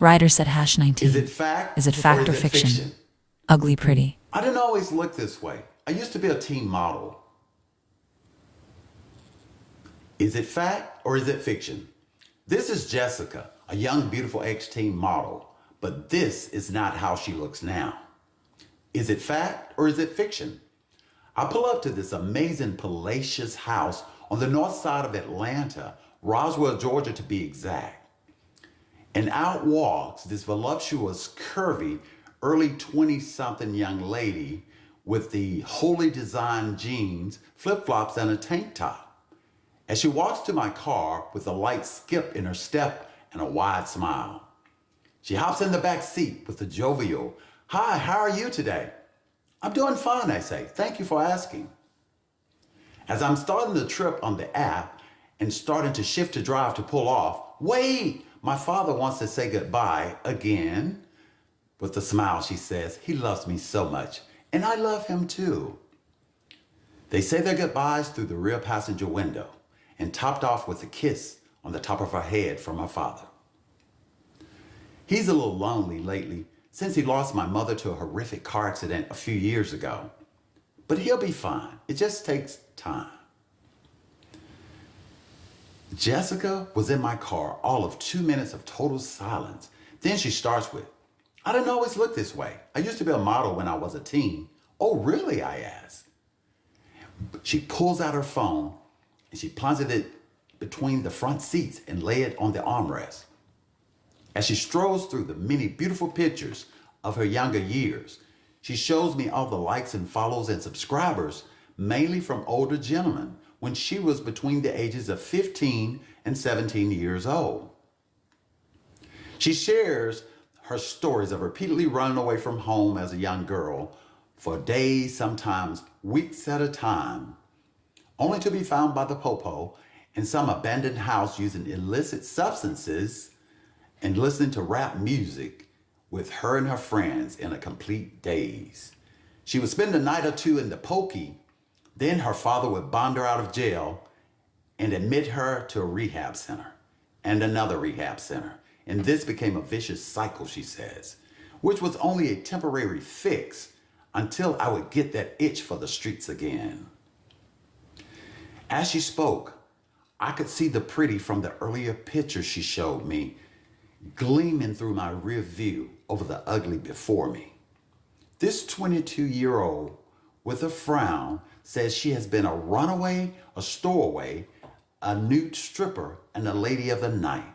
Ridersode hash 19. Is it fact? Is it fact or fiction? Ugly pretty. I didn't always look this way. I used to be a teen model. Is it fact or is it fiction? This is Jessica, a young, beautiful ex-teen model, but this is not how she looks now. Is it fact or is it fiction? I pull up to this amazing palatial house on the north side of Atlanta, Roswell, Georgia to be exact. And out walks this voluptuous, curvy, early 20-something young lady with the wholly designed jeans, flip-flops, and a tank top. As she walks to my car with a light skip in her step and a wide smile. She hops in the back seat with a jovial, "Hi, how are you today?" "I'm doing fine," I say. "Thank you for asking." As I'm starting the trip on the app and starting to shift to drive to pull off, "Wait, my father wants to say goodbye again." With a smile, she says, "He loves me so much, and I love him too." They say their goodbyes through the rear passenger window and topped off with a kiss on the top of her head from her father. He's a little lonely lately since he lost my mother to a horrific car accident a few years ago. But he'll be fine. It just takes time. Jessica was in my car all of 2 minutes of total silence. Then she starts with, "I didn't always look this way. I used to be a model when I was a teen." "Oh, really?" I asked. She pulls out her phone and she plunges it between the front seats and lay it on the armrest. As she strolls through the many beautiful pictures of her younger years, she shows me all the likes and follows and subscribers, mainly from older gentlemen, when she was between the ages of 15 and 17 years old. She shares her stories of repeatedly running away from home as a young girl for days, sometimes weeks at a time, only to be found by the popo in some abandoned house using illicit substances and listening to rap music with her and her friends in a complete daze. She would spend a night or two in the pokey, then her father would bond her out of jail and admit her to a rehab center and another rehab center. And this became a vicious cycle, she says, which was only a temporary fix until I would get that itch for the streets again. As she spoke, I could see the pretty from the earlier pictures she showed me gleaming through my rear view over the ugly before me. This 22-year-old with a frown says she has been a runaway, a stowaway, a nude stripper, and a lady of the night.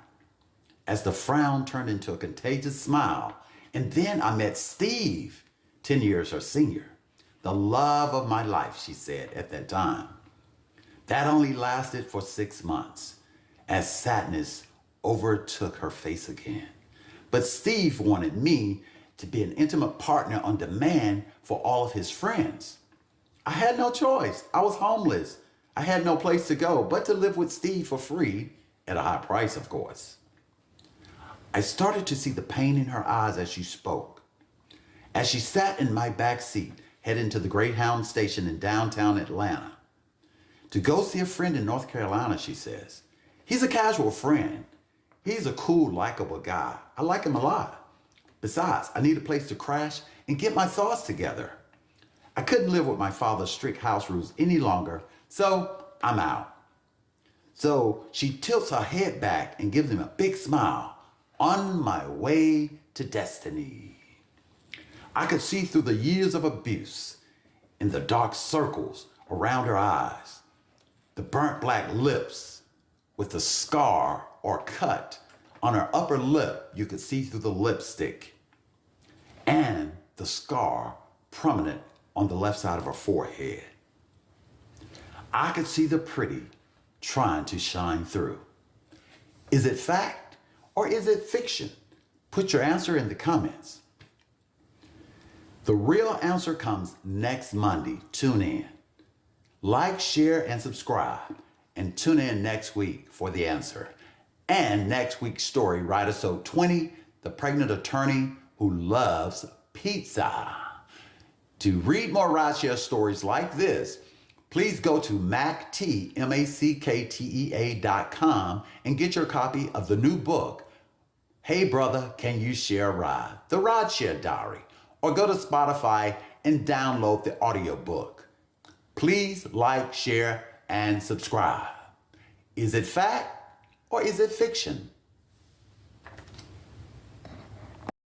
As the frown turned into a contagious smile, and then I met Steve, 10 years her senior, the love of my life, she said at that time. That only lasted for 6 months as sadness overtook her face again. But Steve wanted me to be an intimate partner on demand for all of his friends. I had no choice. I was homeless. I had no place to go but to live with Steve for free at a high price, of course. I started to see the pain in her eyes as she spoke. As she sat in my back seat, heading to the Greyhound station in downtown Atlanta to go see a friend in North Carolina, she says. He's a casual friend. He's a cool, likable guy. I like him a lot. Besides, I need a place to crash and get my thoughts together. I couldn't live with my father's strict house rules any longer, so I'm out. So she tilts her head back and gives him a big smile. On my way to destiny. I could see through the years of abuse in the dark circles around her eyes, the burnt black lips with the scar or cut on her upper lip. You could see through the lipstick and the scar prominent on the left side of her forehead. I could see the pretty trying to shine through. Is it fact? Or is it fiction? Put your answer in the comments. The real answer comes next Monday. Tune in. Like, share, and subscribe. And tune in next week for the answer. And next week's story, Ridersode 20, the pregnant attorney who loves pizza. To read more rideshare stories like this, please go to macktea.com and get your copy of the new book, Hey brother, can you share a ride? The Rideshare Diary. Or go to Spotify and download the audiobook. Please like, share, and subscribe. Is it fact or is it fiction?